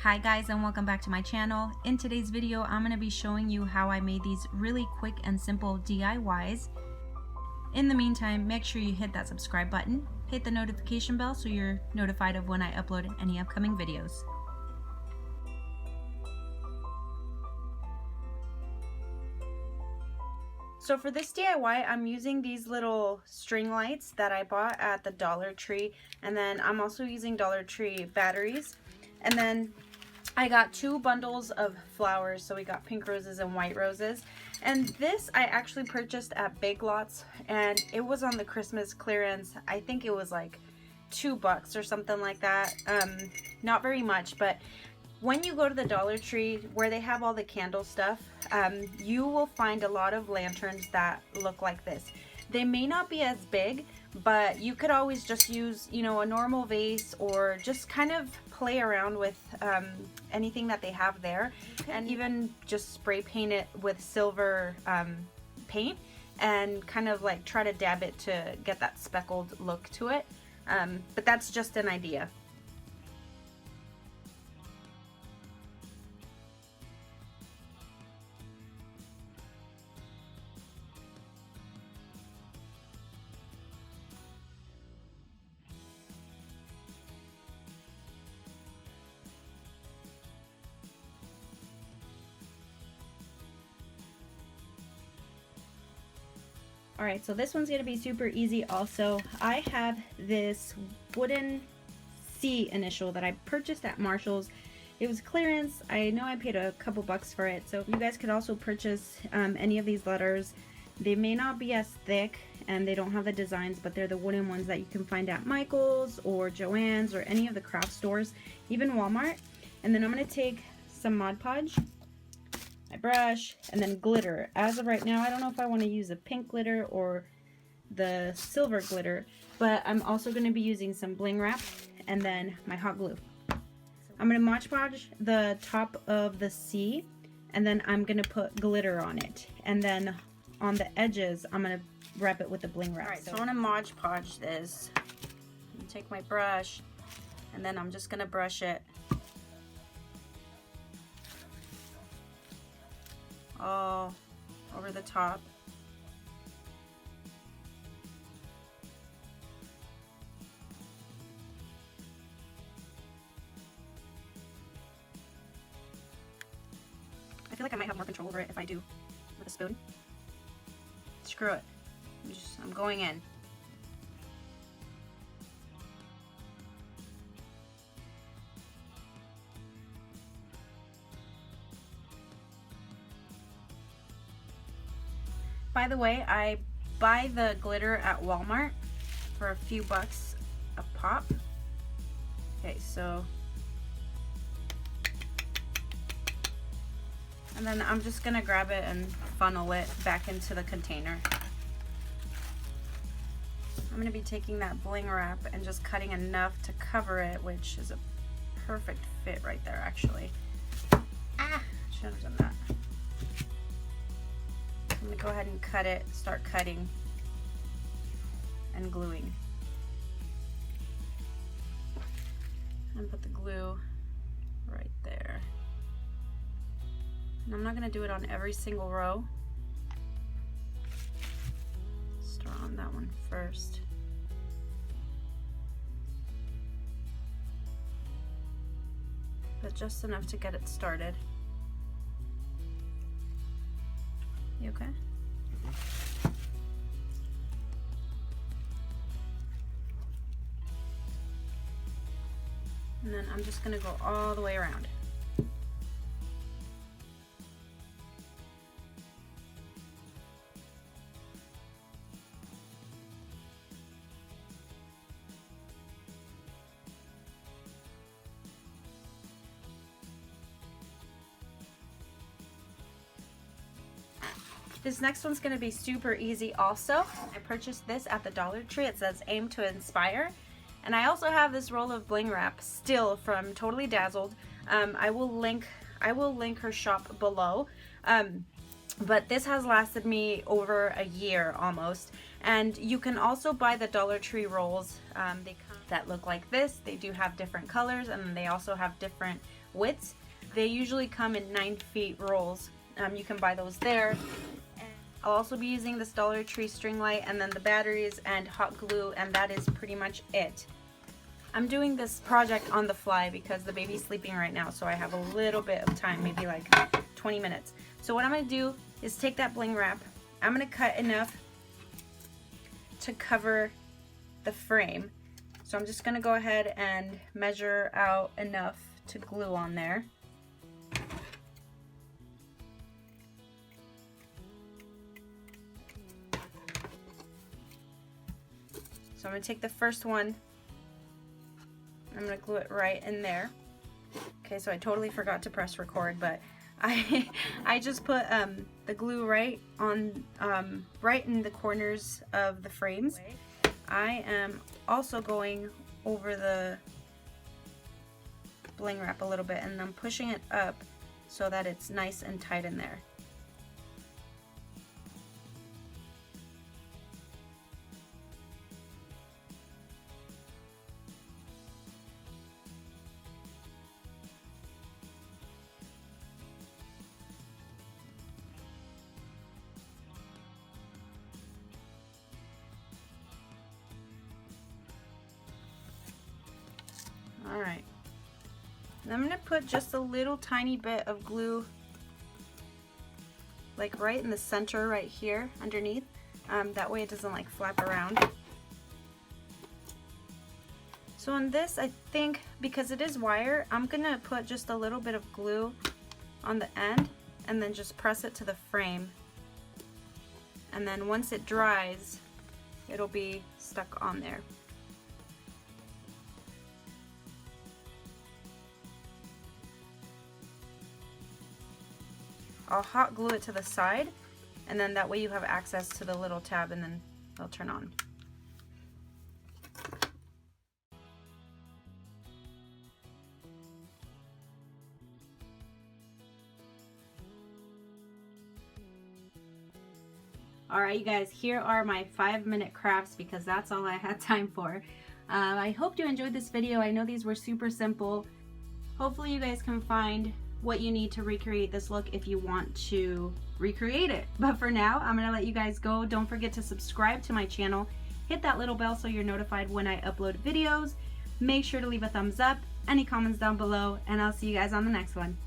Hi guys, and welcome back to my channel. In today's video, I'm going to be showing you how I made these really quick and simple DIYs. In the meantime, make sure you hit that subscribe button, hit the notification bell so you're notified of when I upload any upcoming videos. So for this DIY, I'm using these little string lights that I bought at the Dollar Tree, and then I'm also using Dollar Tree batteries. And then I got 2 bundles of flowers, so we got pink roses and white roses. And this I actually purchased at Big Lots, and it was on the Christmas clearance. I think it was like $2 or something like that. Not very much, but when you go to the Dollar Tree where they have all the candle stuff, you will find a lot of lanterns that look like this. They may not be as big, but you could always just use, you know, a normal vase or just kind of play around with anything that they have there, and even just spray paint it with silver paint and kind of like try to dab it to get that speckled look to it. But that's just an idea. Alright, so this one's going to be super easy also. I have this wooden C initial that I purchased at Marshall's. It was clearance. I know I paid a couple bucks for it, so you guys could also purchase any of these letters. They may not be as thick and they don't have the designs, but they're the wooden ones that you can find at Michael's or Joann's or any of the craft stores, even Walmart. And then I'm going to take some Mod Podge, my brush, and then glitter. As of right now, I don't know if I want to use the pink glitter or the silver glitter, but I'm also going to be using some bling wrap and then my hot glue. I'm going to Mod Podge the top of the C, and then I'm going to put glitter on it, and then on the edges I'm going to wrap it with the bling wrap. Alright, so I'm going to Mod Podge this. I'm going to take my brush, and then I'm just going to brush it all over the top. I feel like I might have more control over it if I do with a spoon. Screw it. I'm going in. By the way, I buy the glitter at Walmart for a few bucks a pop. Okay, so, and then I'm just gonna grab it and funnel it back into the container. I'm gonna be taking that bling wrap and just cutting enough to cover it, which is a perfect fit right there, actually. Ah, should have done that. I'm going to go ahead and cut it, start cutting and gluing. And put the glue right there. And I'm not going to do it on every single row. Start on that one first. But just enough to get it started. You okay? And then I'm just going to go all the way around. This next one's going to be super easy also. I purchased this at the Dollar Tree. It says Aim to Inspire. And I also have this roll of bling wrap still from Totally Dazzled. I will link her shop below. But this has lasted me over a year almost. And you can also buy the Dollar Tree rolls. They come that look like this. They do have different colors, and they also have different widths. They usually come in 9 feet rolls. You can buy those there. I'll also be using this Dollar Tree string light, and then the batteries and hot glue, and that is pretty much it. I'm doing this project on the fly because the baby's sleeping right now, so I have a little bit of time, maybe like 20 minutes. So what I'm going to do is take that bling wrap. I'm going to cut enough to cover the frame. So I'm just going to go ahead and measure out enough to glue on there. So I'm going to take the first one, I'm going to glue it right in there. Okay, so I totally forgot to press record, but I just put the glue right on right in the corners of the frames. I am also going over the bling wrap a little bit, and I'm pushing it up so that it's nice and tight in there. Alright, I'm going to put just a little tiny bit of glue like right in the center right here underneath. That way it doesn't like flap around. So on this, I think because it is wire, I'm going to put just a little bit of glue on the end and then just press it to the frame. And then once it dries, it'll be stuck on there. I'll hot glue it to the side, and then that way you have access to the little tab, and then they'll turn on. Alright you guys, here are my 5-minute crafts because that's all I had time for. I hope you enjoyed this video. I know these were super simple. Hopefully you guys can find what you need to recreate this look if you want to recreate it. But for now, I'm gonna let you guys go. Don't forget to subscribe to my channel. Hit that little bell so you're notified when I upload videos. Make sure to leave a thumbs up, any comments down below, and I'll see you guys on the next one.